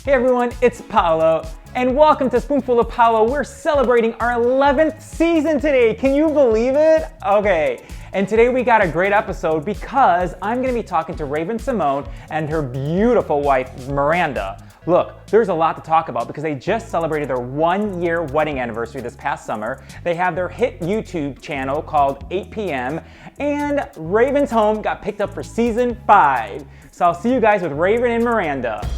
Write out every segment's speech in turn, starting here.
Hey everyone, it's Paolo, and welcome to Spoonful of Paolo. We're celebrating our 11th season today. Can you believe it? Okay, and today we got a great episode because I'm gonna be talking to Raven-Symoné and her beautiful wife, Miranda. Look, there's a lot to talk about because they just celebrated their 1-year wedding anniversary this past summer. They have their hit YouTube channel called 8 p.m. and Raven's Home got picked up for season 5. So I'll see you guys with Raven and Miranda.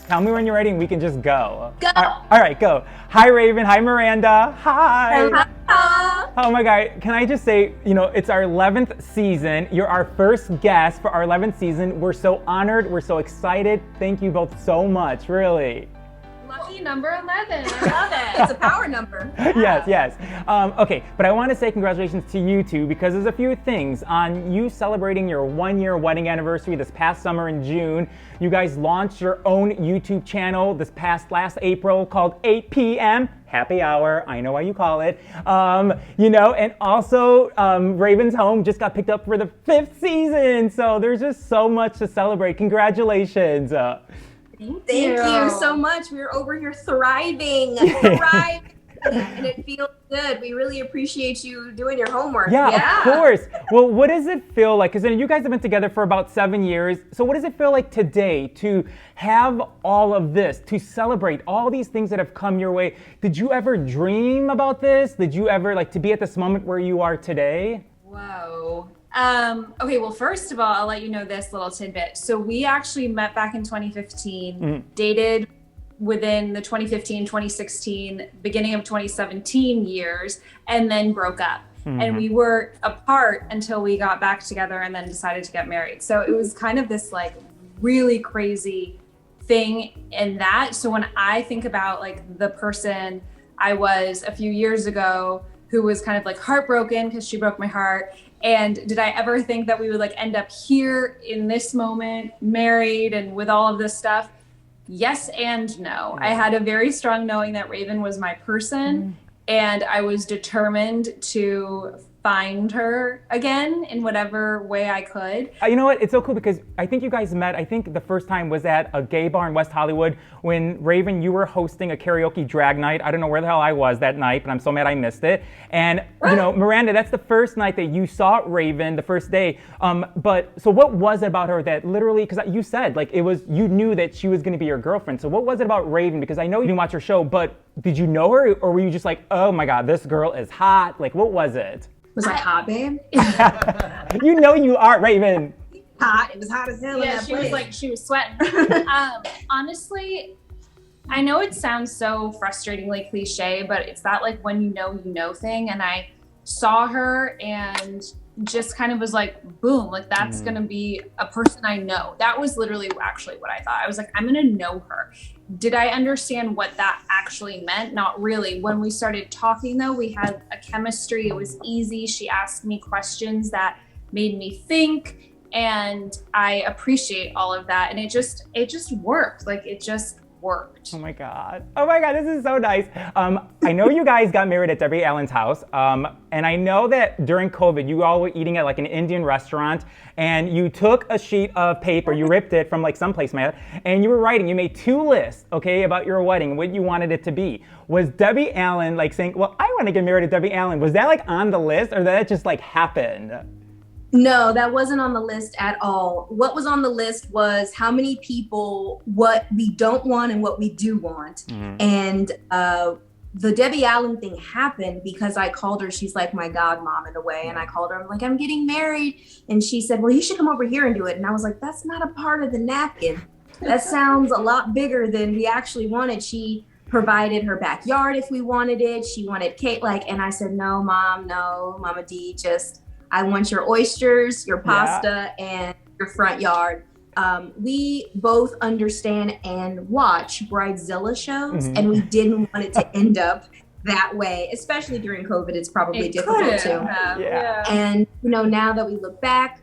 Tell me when you're ready and we can just go. Go! All right, go. Hi Raven, hi Miranda, hi. Hi. Oh my God, can I just say, it's our 11th season. You're our first guest for our 11th season. We're so honored, we're so excited. Thank you both so much, really. Lucky number 11, I love it. It's a power number. Yes. Okay, but I want to say congratulations to you two because there's a few things on you celebrating your 1-year wedding anniversary this past summer in June. You guys launched your own YouTube channel last April called 8 p.m. Happy hour, I know why you call it. And also Raven's Home just got picked up for the 5th season. So there's just so much to celebrate. Congratulations. Thank you so much. We're over here thriving, and it feels good. We really appreciate you doing your homework. Yeah, of course. Well, what does it feel like? Because you guys have been together for about 7 years. So what does it feel like today to have all of this, to celebrate all these things that have come your way? Did you ever dream about this? Did you ever to be at this moment where you are today? Whoa. Okay, well, first of all, I'll let you know this little tidbit. So we actually met back in 2015, dated within the 2015, 2016, beginning of 2017 years, and then broke up. And we were apart until we got back together and then decided to get married. So it was kind of this really crazy thing in that. So when I think about the person I was a few years ago who was kind of heartbroken because she broke my heart, and did I ever think that we would end up here in this moment, married and with all of this stuff? Yes and no. I had a very strong knowing that Raven was my person, and I was determined to find her again in whatever way I could. You know what? It's so cool because I think you guys met, I think the first time was at a gay bar in West Hollywood when Raven, you were hosting a karaoke drag night. I don't know where the hell I was that night, but I'm so mad I missed it. And, Miranda, that's the first night that you saw Raven, the first day. So what was it about her that literally, because you said, you knew that she was going to be your girlfriend. So what was it about Raven? Because I know you didn't watch her show, but did you know her? Or were you just oh my God, this girl is hot? What was it? Was I hot, babe? You know you are, Raven. Hot. It was hot as hell. Yeah, she was sweating. Honestly, I know it sounds so frustratingly cliche, but it's that when you know thing. And I saw her and just kind of was boom, that's gonna be a person I know. That was literally actually what I thought. I was I'm gonna know her. Did I understand what that actually meant? Not really. When we started talking though, we had a chemistry. It was easy. She asked me questions that made me think, and I appreciate all of that. And it just worked. It just worked. Oh my God, this is so nice. I know you guys got married at Debbie Allen's house, and I know that during COVID, you all were eating at an Indian restaurant, and you took a sheet of paper, you ripped it from some placemat, and you were writing. You made 2 lists, about your wedding, what you wanted it to be. Was Debbie Allen saying, well, I want to get married to Debbie Allen? Was that on the list, or did that just happened? No, that wasn't on the list at all. What was on the list was how many people, what we don't want and what we do want. And the Debbie Allen thing happened because I called her. She's my godmom in a way. And I called her. I'm I'm getting married. And she said, well, you should come over here and do it. And I was that's not a part of the napkin. That sounds a lot bigger than we actually wanted. She provided her backyard if we wanted it. She wanted cake. And I said, no, Mom, no, Mama D, I want your oysters, your pasta, and your front yard. We both understand and watch Bridezilla shows, and we didn't want it to end up that way, especially during COVID. It's probably difficult too. Yeah. And now that we look back,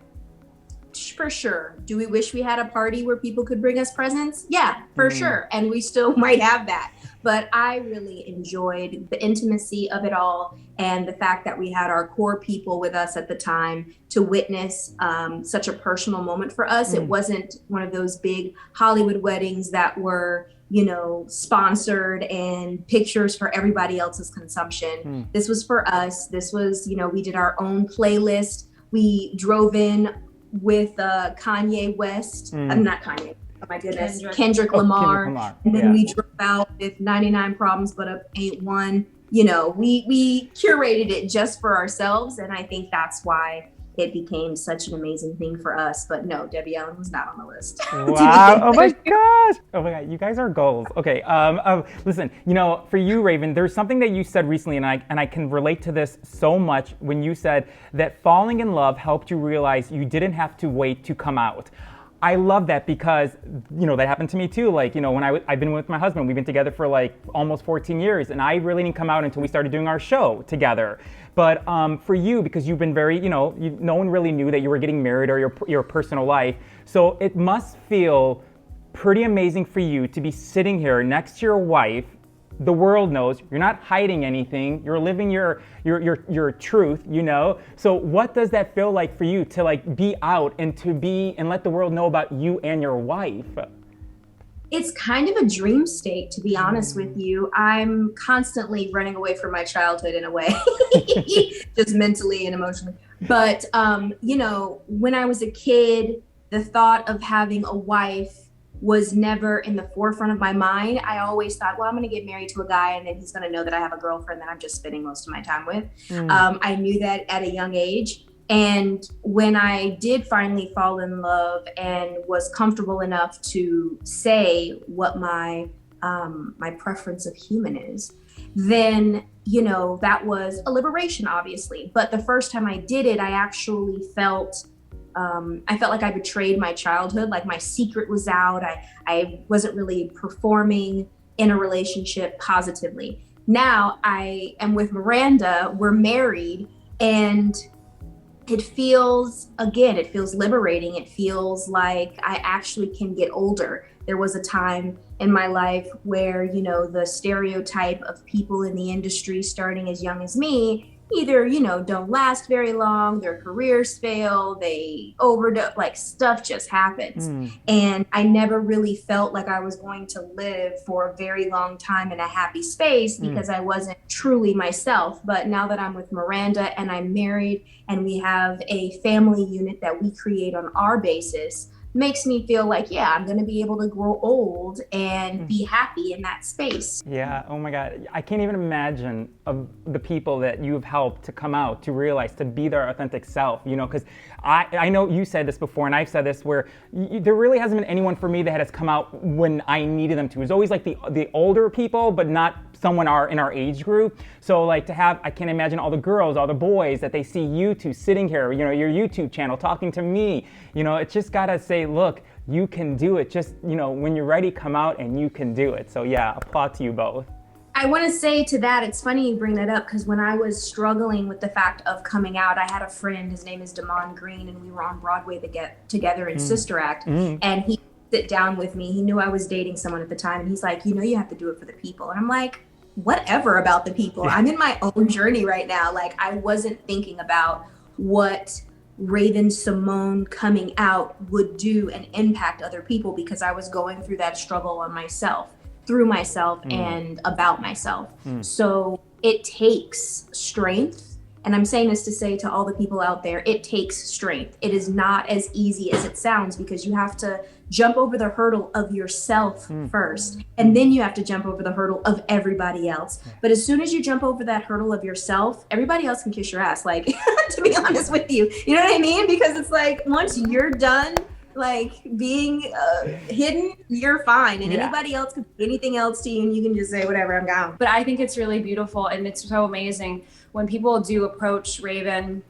for sure. Do we wish we had a party where people could bring us presents? Yeah, for sure. And we still might have that. But I really enjoyed the intimacy of it all and the fact that we had our core people with us at the time to witness such a personal moment for us. It wasn't one of those big Hollywood weddings that were, you know, sponsored and pictures for everybody else's consumption. This was for us. This was, you know, we did our own playlist. We drove in with Kanye West. I'm not Kanye. Oh my goodness. Kendrick Lamar. And then we drove out with 99 Problems, but Ain't One. You know, we curated it just for ourselves. And I think that's why it became such an amazing thing for us. But no, Debbie Allen was not on the list. Wow. Oh my gosh. Oh my God. You guys are goals. Okay. Listen, you know, for you, Raven, there's something that you said recently, and I can relate to this so much when you said that falling in love helped you realize you didn't have to wait to come out. I love that because, you know, that happened to me too. Like, you know, when I've been with my husband, we've been together for like almost 14 years, and I really didn't come out until we started doing our show together. But for you, because you've been very, you know, no one really knew that you were getting married or your personal life. So it must feel pretty amazing for you to be sitting here next to your wife. The world knows you're not hiding anything. You're living your truth, you know? So what does that feel like for you to like be out and to be and let the world know about you and your wife? It's kind of a dream state, to be honest with you. I'm constantly running away from my childhood in a way, just mentally and emotionally. But, you know, when I was a kid, the thought of having a wife was never in the forefront of my mind. I always thought, well, I'm going to get married to a guy and then he's going to know that I have a girlfriend that I'm just spending most of my time with. I knew that at a young age. And when I did finally fall in love and was comfortable enough to say what my preference of human is, then, you know, that was a liberation, obviously. But the first time I did it, I actually felt like I betrayed my childhood, like my secret was out. I wasn't really performing in a relationship positively. Now I am with Miranda, we're married, and it feels liberating. It feels like I actually can get older. There was a time in my life where, you know, the stereotype of people in the industry starting as young as me either, you know, don't last very long, their careers fail, they overdose, like stuff just happens. And I never really felt like I was going to live for a very long time in a happy space because I wasn't truly myself. But now that I'm with Miranda and I'm married and we have a family unit that we create on our basis, makes me feel like, yeah, I'm going to be able to grow old and be happy in that space. Yeah. Oh my God. I can't even imagine of the people that you've helped to come out, to realize, to be their authentic self, you know, because I know you said this before and I've said this where there really hasn't been anyone for me that has come out when I needed them to. It's always like the older people, but not someone in our age group. So like to have, I can't imagine all the girls, all the boys that they see you two sitting here, you know, your YouTube channel, talking to me, you know, it's just gotta say, look, you can do it. Just, you know, when you're ready, come out and you can do it. So yeah, applaud to you both. I want to say to that, it's funny you bring that up because when I was struggling with the fact of coming out, I had a friend, his name is Damon Green, and we were on Broadway together in Sister Act, and he sit down with me. He knew I was dating someone at the time, and he's like, you know, you have to do it for the people. And I'm like, whatever about the people. I'm in my own journey right now. Like, I wasn't thinking about what Raven-Symoné coming out would do and impact other people because I was going through that struggle on myself, through myself and about myself. So it takes strength. And I'm saying this to say to all the people out there, it takes strength. It is not as easy as it sounds because you have to jump over the hurdle of yourself first, and then you have to jump over the hurdle of everybody else. But as soon as you jump over that hurdle of yourself, everybody else can kiss your ass, like, to be honest with you. You know what I mean? Because it's like, once you're done, like, being hidden, you're fine. And anybody else can do anything else to you, and you can just say, whatever, I'm gone. But I think it's really beautiful, and it's so amazing when people do approach Raven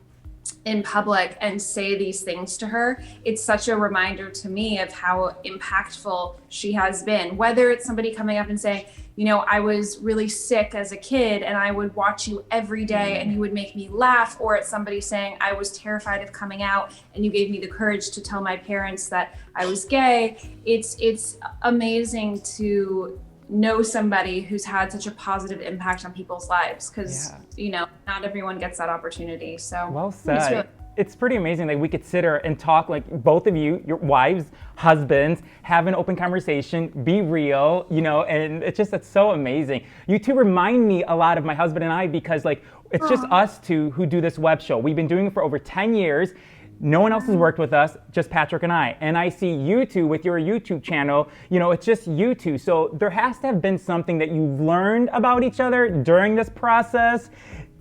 in public and say these things to her. It's such a reminder to me of how impactful she has been, whether it's somebody coming up and saying, I was really sick as a kid and I would watch you every day and you would make me laugh, or it's somebody saying I was terrified of coming out and you gave me the courage to tell my parents that I was gay. It's amazing to know somebody who's had such a positive impact on people's lives, because not everyone gets that opportunity. So well said. It's pretty amazing that we could sit here and talk, like both of you, your wives, husbands, have an open conversation, be real, and it's so amazing. You two remind me a lot of my husband and I, because like it's just us two who do this web show. We've been doing it for over 10 years. No one else has worked with us, just Patrick and I. And I see you two with your YouTube channel, it's just you two. So there has to have been something that you've learned about each other during this process.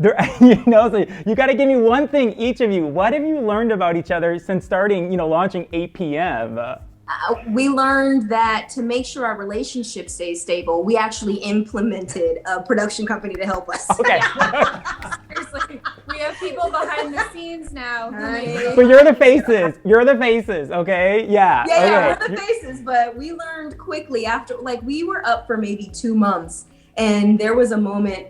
So you got to give me one thing, each of you. What have you learned about each other since starting, launching 8 p.m.? We learned that to make sure our relationship stays stable, we actually implemented a production company to help us. Okay. Seriously, we have people behind the scenes now. But you're the faces. You're the faces, okay? Yeah. Yeah, we're the faces. But we learned quickly after, we were up for maybe 2 months. And there was a moment,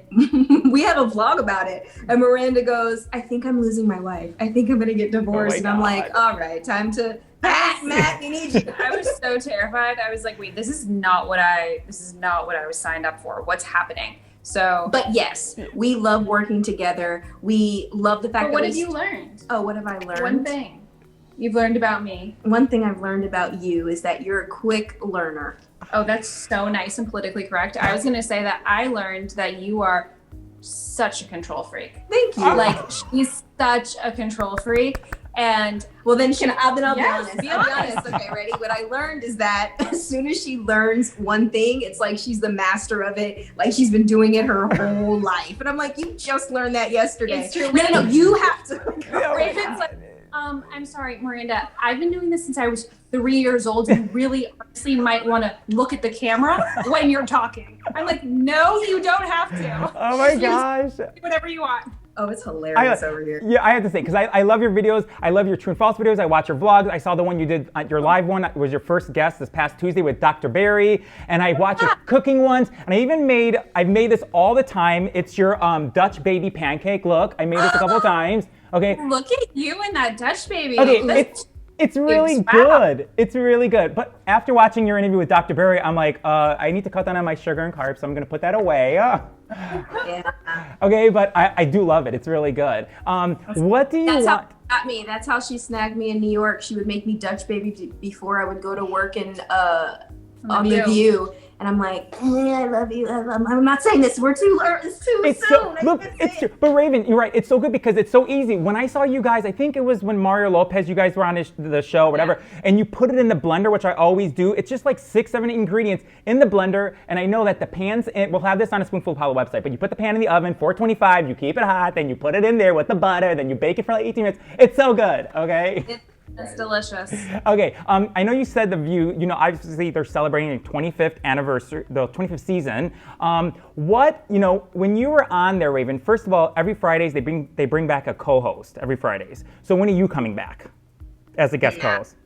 we have a vlog about it, and Miranda goes, I think I'm losing my wife. I think I'm going to get divorced. And I'm like, all right, time to Matt, we need you. I was so terrified. I was like, wait, this is not what I was signed up for. What's happening? So, but yes, we love working together. We love the fact that what have you learned? Oh, what have I learned? One thing you've learned about me. One thing I've learned about you is that you're a quick learner. Oh, that's so nice and politically correct. I was going to say that I learned that you are such a control freak. Thank you. Like, she's such a control freak. And well, then I'll be honest. Be I'll be honest. Okay, ready? What I learned is that as soon as she learns one thing, it's like she's the master of it. Like she's been doing it her whole life. And I'm like, you just learned that yesterday. It's true. No, you have to. Raven's like, I'm sorry, Miranda. I've been doing this since I was 3 years old. You really honestly might want to look at the camera when you're talking. I'm like, no, you don't have to. Oh my gosh. Do whatever you want. Oh, it's hilarious over here. Yeah, I have to say, because I love your videos. I love your true and false videos. I watch your vlogs. I saw the one you did, your live one. It was your first guest this past Tuesday with Dr. Barry. And I watch your cooking ones. And I've made this all the time. It's your Dutch baby pancake. Look, I made this a couple of times. Okay. Look at you and that Dutch baby. Okay, it's really good. It's really good. But after watching your interview with Dr. Barry, I'm like, I need to cut down on my sugar and carbs, so I'm going to put that away. Yeah. Okay, but I do love it. It's really good. What do you want? That's how she got me. That's how she snagged me in New York. She would make me Dutch baby before I would go to work on The View. And I'm like, I love you. I'm not saying this. It's too soon. But Raven, you're right. It's so good because it's so easy. When I saw you guys, I think it was when Mario Lopez, you guys were on the show, whatever, and you put it in the blender, which I always do. It's just like 6, 7 ingredients in the blender. And I know that the pans, we'll have this on a Spoonful of Power website, but you put the pan in the oven, 425, you keep it hot, then you put it in there with the butter, then you bake it for like 18 minutes. It's so good, okay? It's delicious. Okay, I know you said The View, obviously they're celebrating the 25th anniversary, the 25th season. When you were on there, Raven, first of all, every Fridays they bring back a co-host every Fridays. So when are you coming back as a guest co-host?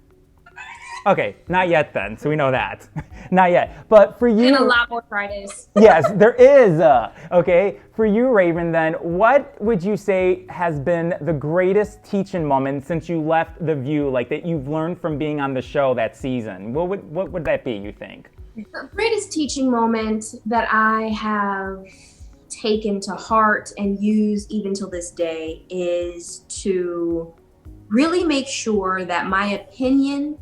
Okay, not yet then, so we know that. Not yet. But for you... And a lot more Fridays. Yes, there is. Okay, for you, Raven, then, what would you say has been the greatest teaching moment since you left The View, like that you've learned from being on the show that season? What would that be, you think? The greatest teaching moment that I have taken to heart and use even till this day is to really make sure that my opinion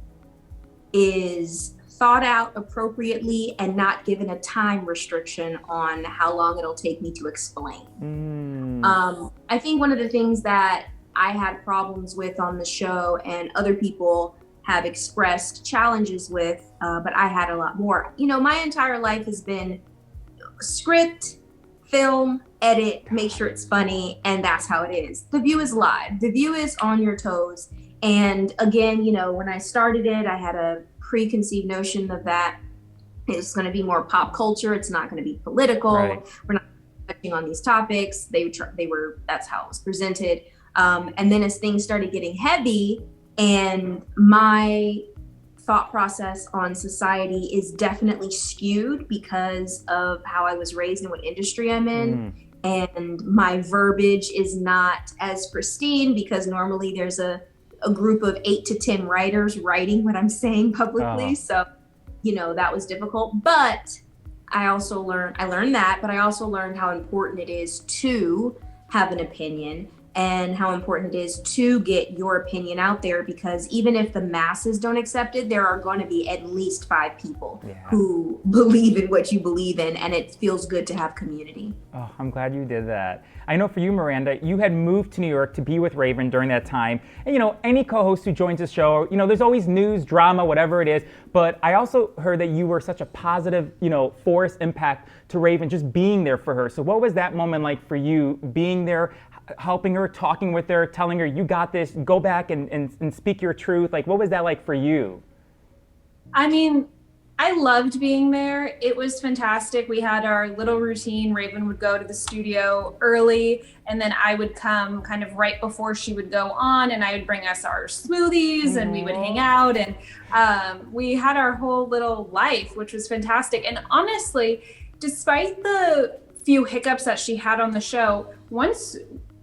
is thought out appropriately and not given a time restriction on how long it'll take me to explain. I think one of the things that I had problems with on the show and other people have expressed challenges with, but I had a lot more. My entire life has been script, film, edit, make sure it's funny, and that's how it is. The View is live. The View is on your toes. And again, when I started it, I had a preconceived notion of that it's going to be more pop culture. It's not going to be political. Right. We're not touching on these topics. That's how it was presented. And then as things started getting heavy and my thought process on society is definitely skewed because of how I was raised and what industry I'm in. And my verbiage is not as pristine because normally there's a group of 8 to 10 writers writing what I'm saying publicly. So, you know, that was difficult. But I learned that, but I also learned how important it is to have an opinion and how important it is to get your opinion out there, because even if the masses don't accept it, there are going to be at least 5 people who believe in what you believe in, and it feels good to have community. Oh, I'm glad you did that. I know for you, Miranda, you had moved to New York to be with Raven during that time. And you know, any co-host who joins the show, you know, there's always news, drama, whatever it is. But I also heard that you were such a positive, you know, force impact to Raven, just being there for her. So what was that moment like for you, being there, helping her, talking with her, telling her, you got this, go back and speak your truth? Like, what was that like for you? I mean, I loved being there. It was fantastic. We had our little routine. Raven would go to the studio early, and then I would come kind of right before she would go on, and I would bring us our smoothies and we would hang out, and we had our whole little life, which was fantastic. And honestly, despite the few hiccups that she had on the show, once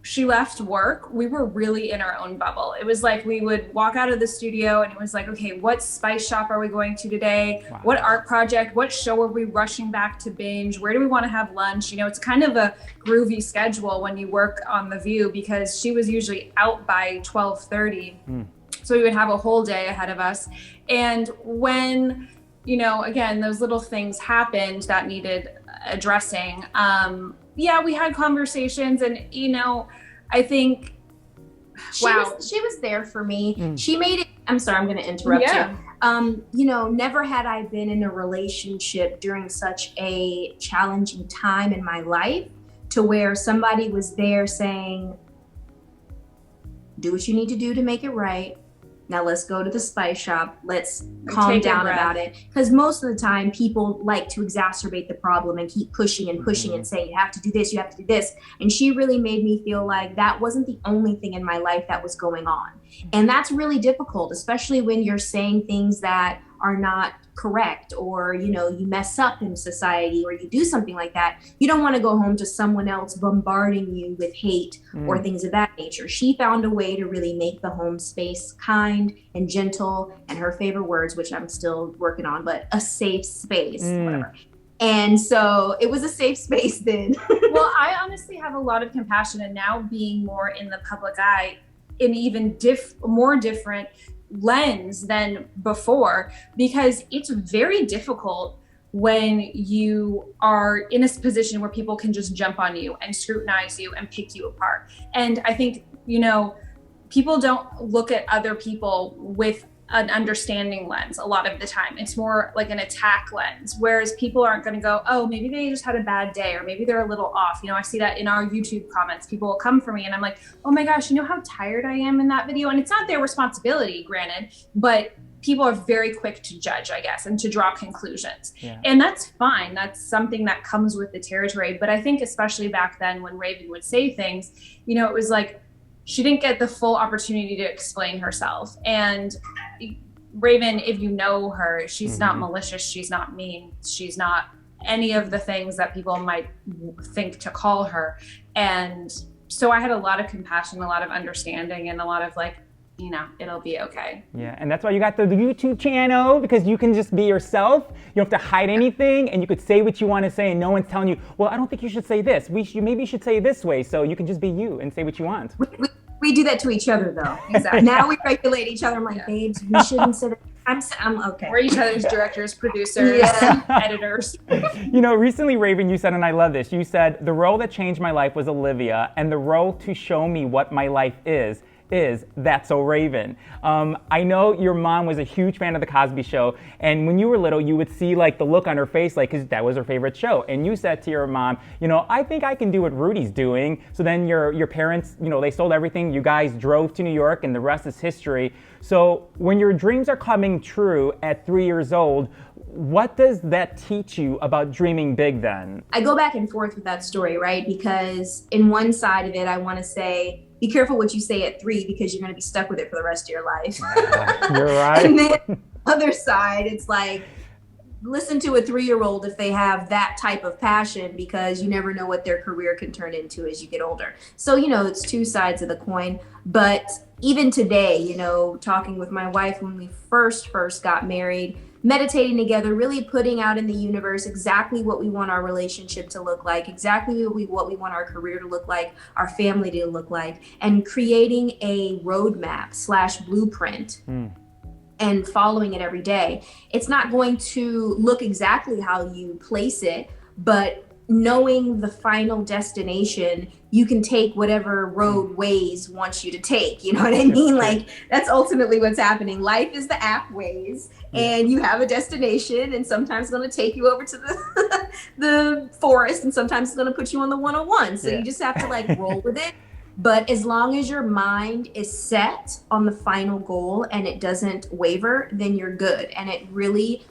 she left work, we were really in our own bubble. It was like we would walk out of the studio and it was like, okay, what spice shop are we going to today? Wow. What art project? What show are we rushing back to binge? Where do we want to have lunch? You know, it's kind of a groovy schedule when you work on The View, because she was usually out by 12:30. So we would have a whole day ahead of us. And when, you know, again, those little things happened that needed addressing, yeah, we had conversations, and you know, I think she was there for me. She made it. I'm sorry, I'm going to interrupt you. You know, never had I been in a relationship during such a challenging time in my life to where somebody was there saying, do what you need to do to make it right. Now let's go to the spice shop. Let's calm down about it. Because most of the time people like to exacerbate the problem and keep pushing and pushing and saying, you have to do this, you have to do this. And she really made me feel like that wasn't the only thing in my life that was going on. And that's really difficult, especially when you're saying things that are not correct, or, you know, you mess up in society or you do something like that. You don't want to go home to someone else bombarding you with hate or things of that nature. She found a way to really make the home space kind and gentle, and her favorite words, which I'm still working on, but a safe space, whatever. And so it was a safe space then. Well, I honestly have a lot of compassion, and now being more in the public eye in even more different lens than before, because it's very difficult when you are in a position where people can just jump on you and scrutinize you and pick you apart. And I think, you know, people don't look at other people with an understanding lens a lot of the time. It's more like an attack lens, whereas people aren't going to go, oh, maybe they just had a bad day, or maybe they're a little off. You know, I see that in our YouTube comments. People will come for me and I'm like, oh my gosh, you know how tired I am in that video? And it's not their responsibility, granted, but people are very quick to judge, I guess, and to draw conclusions. And that's fine. That's something that comes with the territory. But I think especially back then when Raven would say things, you know, it was like, she didn't get the full opportunity to explain herself. And Raven, if you know her, she's not malicious. She's not mean. She's not any of the things that people might think to call her. And so I had a lot of compassion, a lot of understanding, and a lot of like, you know, it'll be okay. Yeah, and that's why you got the YouTube channel, because you can just be yourself. You don't have to hide anything, and you could say what you want to say, and no one's telling you, well, I don't think you should say this. Maybe you should say it this way, so you can just be you and say what you want. We do that to each other, though. Exactly. Now we regulate each other. I'm like, babes, we shouldn't say that. I'm okay. We're each other's directors, producers, editors. You know, recently, Raven, you said, and I love this, you said, the role that changed my life was Olivia, and the role to show me what my life is That's So Raven. I know your mom was a huge fan of The Cosby Show, and when you were little, you would see like the look on her face, like, because that was her favorite show. And you said to your mom, you know, I think I can do what Rudy's doing. So then your parents, you know, they sold everything. You guys drove to New York, and the rest is history. So when your dreams are coming true at 3 years old, what does that teach you about dreaming big then? I go back and forth with that story, right? Because in one side of it, I want to say, be careful what you say at 3, because you're going to be stuck with it for the rest of your life. You're right. other side, it's like, listen to a 3-year-old if they have that type of passion, because you never know what their career can turn into as you get older. So, it's two sides of the coin. But even today, talking with my wife when we first got married, meditating together, really putting out in the universe exactly what we want our relationship to look like, exactly what we want our career to look like, our family to look like, and creating a roadmap / blueprint. And following it every day. It's not going to look exactly how you place it, but knowing the final destination, you can take whatever road Waze wants you to take. You know what I mean? Like, that's ultimately what's happening. Life is the app Waze, and you have a destination, and sometimes it's going to take you over to the forest, and sometimes it's going to put you on the 101. So you just have to like roll with it. But as long as your mind is set on the final goal and it doesn't waver, then you're good. And it really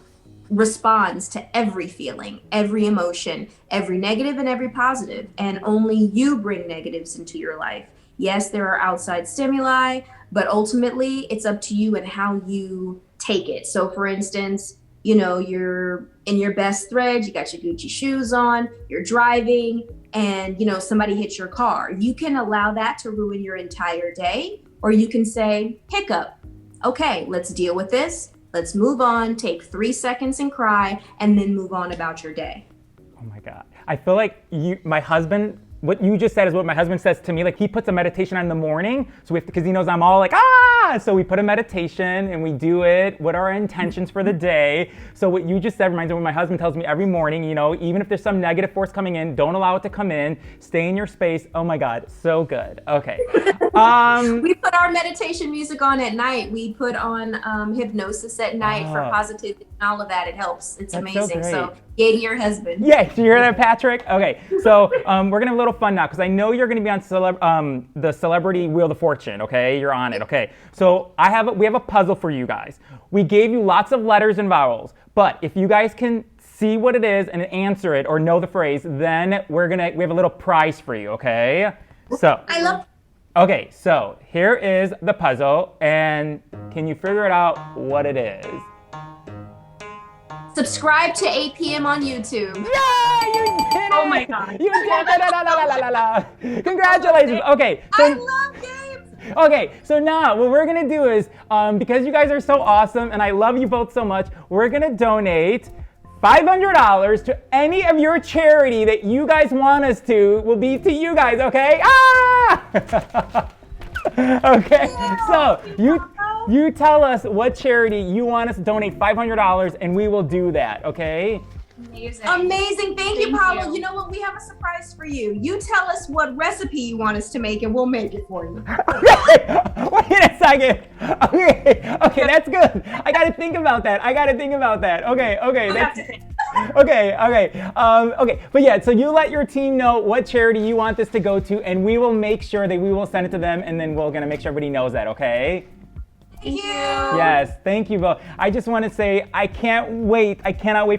responds to every feeling, every emotion, every negative and every positive. And only you bring negatives into your life. Yes, there are outside stimuli, but ultimately it's up to you and how you take it. So for instance, you're in your best thread, you got your Gucci shoes on, you're driving, and somebody hits your car. You can allow that to ruin your entire day, or you can say, hiccup. Okay, let's deal with this. Let's move on, take 3 seconds and cry, and then move on about your day. Oh my God. I feel like my husband, what you just said is what my husband says to me. Like, he puts a meditation on in the morning, so because he knows I'm all like, so we put a meditation and we do it. What are our intentions for the day? So what you just said reminds me of what my husband tells me every morning, even if there's some negative force coming in, don't allow it to come in, stay in your space. Oh my God, so good. Okay. We put our meditation music on at night. We put on hypnosis at night for positivity and all of that. It helps. It's amazing. So yay to your husband. Yeah, did you hear that, Patrick? Okay, so we're gonna have a little fun now because I know you're gonna be on the Celebrity Wheel of Fortune. Okay, you're on it. Okay, so we have a puzzle for you guys. We gave you lots of letters and vowels, but if you guys can see what it is and answer it or know the phrase, then we have a little prize for you. Okay, so I love. Okay, so here is the puzzle, and can you figure it out what it is? Subscribe to 8 p.m. on YouTube. Yeah, you did it! Oh my God. You did it! Congratulations. Okay. So, I love games. Okay, so now what we're gonna do is, because you guys are so awesome and I love you both so much, we're gonna donate $500 to any of your charity that you guys want us to. Will be to you guys, okay? Okay, so you tell us what charity you want us to donate $500 and we will do that, okay? Amazing. Thank you, Paolo. You know what? We have a surprise for you. You tell us what recipe you want us to make and we'll make it for you. Okay. Wait a second. Okay, that's good. I got to think about that. Okay, that's okay. But yeah, so you let your team know what charity you want this to go to, and we will make sure that we will send it to them, and then we're gonna make sure everybody knows that. Okay. Thank you. Yes, thank you both. I just want to say I cannot wait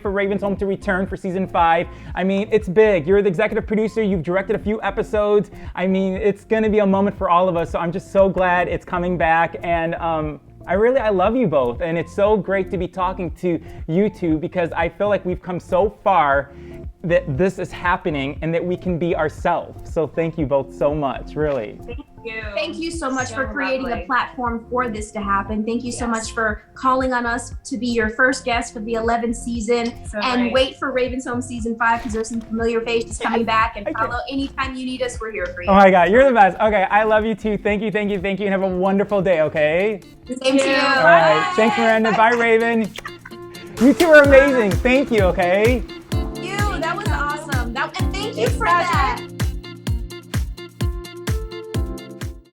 for Raven-Symoné to return for season 5. I mean, it's big. You're the executive producer. You've directed a few episodes. I mean, it's going to be a moment for all of us. So I'm just so glad it's coming back. And I love you both. And it's so great to be talking to you two because I feel like we've come so far that this is happening and that we can be ourselves. So thank you both so much, really. Thank you so much for creating a platform for this to happen. Thank you so much for calling on us to be your first guest for the 11th season. Wait for Raven-Symoné season 5 because there's some familiar faces coming back. And Paolo, anytime you need us, we're here for you. Oh my God, you're the best. Okay, I love you too. Thank you, and have a wonderful day, okay? Same to you. All right, thanks Miranda. Bye, Raven. You two are amazing. Thank you, okay? That was awesome. And thank you for that.